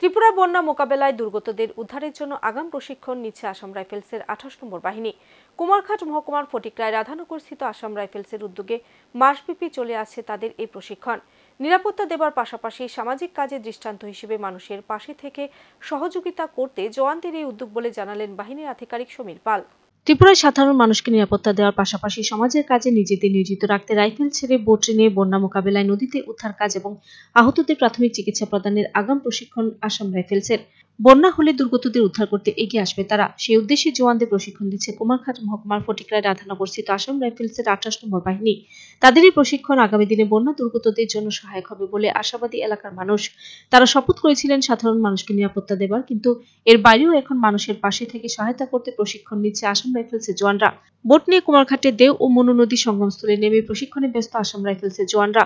ত্রিপুরার বন্যা মোকাবেলায় দুর্গতদের উদ্ধারের জন্য আগাম প্রশিক্ষণ নিচ্ছে আসাম রাইফেলসের 28 নম্বর বাহিনী। কুমারঘাট মহকুমার ফটিকরায় রাধানগরস্থিত আসাম রাইফেলসের উদ্যোগে মাসব্যাপী চলে আসছে তাদের এই প্রশিক্ষণ। নিরাপত্তা দেবার পাশাপাশি সামাজিক কাজে দৃষ্টান্ত হিসেবে মানুষের পাশে থেকে সহযোগিতা করতে জওয়ানদের এই উদ্যোগ বলে জানালেন বাহিনীর আধিকারিক সমীর পাল। ত্রিপুরায় সাধারণ মানুষকে নিরাপত্তা দেওয়ার পাশাপাশি সমাজের কাজে নিজেদের নিয়োজিত রাখতে রাইফেল ছেড়ে বোট নিয়ে বন্যা মোকাবেলায় নদীতে উদ্ধার কাজ এবং আহতদের প্রাথমিক চিকিৎসা প্রদানের আগাম প্রশিক্ষণ আসাম রাইফেলসের। বন্যা হলে দুর্গতদের উদ্ধার করতে এগিয়ে আসবে তারা। সেই উদ্দেশ্যে জওয়ানদের প্রশিক্ষণ দিচ্ছে কুমারঘাট মহকুমার ফটিকরায় রাধানগরস্থিত আসাম রাইফেলসের 28 নম্বর বাহিনী। তাদের এই প্রশিক্ষণ আগামী দিনে বন্যা দুর্গতদের জন্য সহায়ক হবে বলে আশাবাদী এলাকার মানুষ। তারা শপথ করেছিলেন সাধারণ মানুষকে নিরাপত্তা দেবার, কিন্তু এর বাইরেও এখন মানুষের পাশে থেকে সহায়তা করতে প্রশিক্ষণ নিচ্ছে আসাম রাইফেলসের জওয়ানরা। বোট নিয়ে কুমারঘাটে দেও ও মনু নদী সঙ্গমস্থলে নেমে প্রশিক্ষণে ব্যস্ত আসাম রাইফেলসের জওয়ানরা।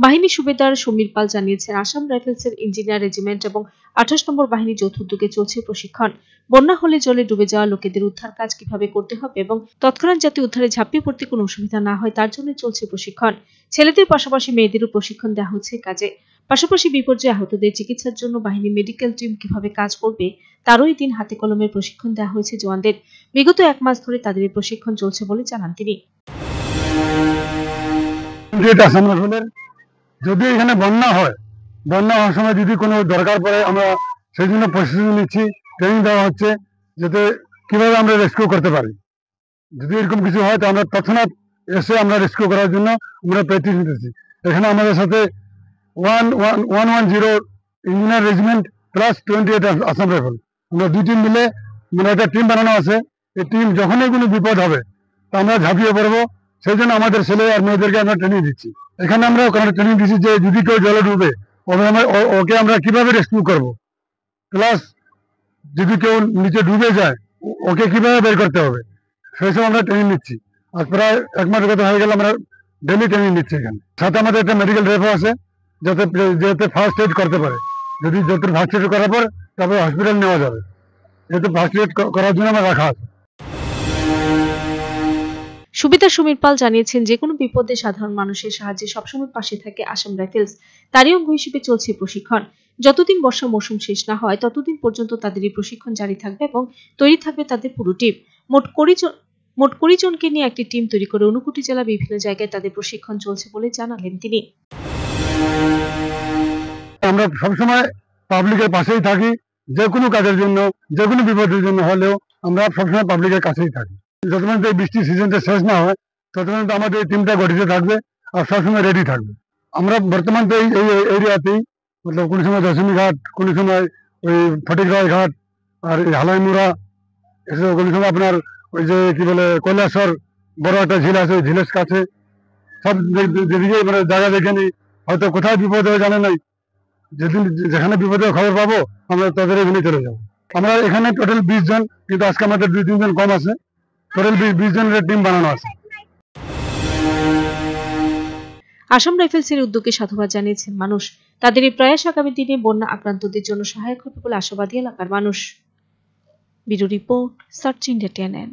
বাহিনী সুবেদার সমীর পাল জানিয়েছেন, আসাম রাইফেলসের ইঞ্জিনিয়ার রেজিমেন্ট এবং 28 নম্বর বাহিনী যৌথ উদ্যোগে চলছে প্রশিক্ষণ। বন্যা হলে জলে ডুবে যাওয়া লোকেদের উদ্ধার কাজ কিভাবে করতে হবে এবং তৎক্ষণাৎ যাতে উদ্ধারে ঝাঁপিয়ে পড়তে কোনো অসুবিধা না হয় তার জন্য চলছে প্রশিক্ষণ। ছেলেদের পাশাপাশি মেয়েদেরও প্রশিক্ষণ দেওয়া হচ্ছে কাজে। পাশাপাশি বিপর্যয়ে আহতদের চিকিৎসার জন্য বাহিনী মেডিকেল টিম কিভাবে কাজ করবে তারও এই দিন হাতে কলমে প্রশিক্ষণ দেওয়া হয়েছে জওয়ানদের। বিগত 1 মাস ধরে তাদের এই প্রশিক্ষণ চলছে বলে জানান তিনি। যদি এখানে বন্যা হয়, বন্যা হওয়ার সময় যদি কোনো দরকার পড়ে আমরা সেই জন্য প্রশিক্ষণ নিচ্ছি, ট্রেনিং দেওয়া হচ্ছে যাতে কিভাবে আমরা রেস্কিউ করতে পারি। যদি এরকম কিছু হয় তো আমরা তৎক্ষণাৎ এসে আমরা রেস্কিউ করার জন্য আমরা প্র্যাকটিস নিতেছি। এখানে আমাদের সাথে 110 engineer regiment plus 28 Assam rifle, আমরা 2 টিম মিলে মানে একটা টিম বানানো আছে। এই টিম যখনই কোনো বিপদ হবে তা আমরা ঝাঁপিয়ে পড়বো, সেই জন্য আমাদের ছেলে আর মেয়েদেরকে আমরা ট্রেনিং দিচ্ছি। এখানে আমরা ওখানে ট্রেনিং দিচ্ছি যে যদি কেউ জলে ডুবে ওকে আমরা কিভাবে রেস্কিউ করব, প্লাস যদি কেউ নিচে ডুবে যায় ওকে কিভাবে বের করতে হবে সেই সব আমরা ট্রেনিং নিচ্ছি। আর প্রায় 1 মাসের কথা হয়ে গেলে আমরা ডেলি ট্রেনিং নিচ্ছি। এখানে সাথে আমাদের একটা মেডিকেল রেপও আছে যাতে ফার্স্ট এড করতে পারে। যদি ফার্স্ট এড করার পর তারপরে হসপিটাল নেওয়া যাবে, যাতে ফার্স্ট এড করার জন্য আমরা রাখা আছে। সুবিধা সমীর পাল জানিয়েছেন, যে কোনো বিপদে সাধারণ মানুষের সাহায্যে সবসময় পাশে থাকে আসাম রাইফেলস। তারই অঙ্গ হিসেবে চলছে প্রশিক্ষণ। যতদিন বর্ষা মৌসুম শেষ না হয় ততদিন পর্যন্ত তাদের এই প্রশিক্ষণ জারি থাকবে এবং তৈরি থাকবে তাদের পুরো টিম। মোট 20 জনকে নিয়ে একটি টিম তৈরি করে 59 জেলা বিভিন্ন জায়গায় তাদের প্রশিক্ষণ চলছে বলে জানালেন তিনি। আমরা সবসময় পাবলিকের পাশেই থাকি, যে কোনো কাজের জন্য, যে কোনো বিপদের জন্য হলেও আমরা সবসময় পাবলিকের কাছেই থাকি। যতক্ষণ এই বৃষ্টির সিজনটা শেষ না হয় ততক্ষণ আমাদের টিমটা গঠিত থাকবে আর সবসময় রেডি থাকবে। আমরা বর্তমান তো এই এরিয়াতেই মতলব কোনো সময় দশমী ঘাট, কোনো সময় ওই ফটিকরায় ঘাট আর হালাইমুড়া, এসব কোনো সময় আপনার ওই যে কি বলে কৈলাসর বড় একটা ঝিল আছে, ওই ঝিলের কাছে সব যেদিকে মানে জায়গা দেখে নিই, হয়তো কোথায় বিপদ হয়ে জানে নাই, যেদিন যেখানে বিপদের খবর পাবো আমরা তাদের এখানে চলে যাবো। আমরা এখানে টোটাল 20 জন, কিন্তু আজকে আমাদের 2-3 জন কম আছে, টোটাল 20 জনের টিম বানানো আছে। আসাম রাইফেলসের উদ্যোগে সাধুবাদ জানিয়েছেন মানুষ। তাদের এই প্রয়াস আগামী দিনে বন্যা আক্রান্তদের জন্য সহায়ক হবে বলে আশাবাদী এলাকার মানুষ। Bureau report, search India TNN।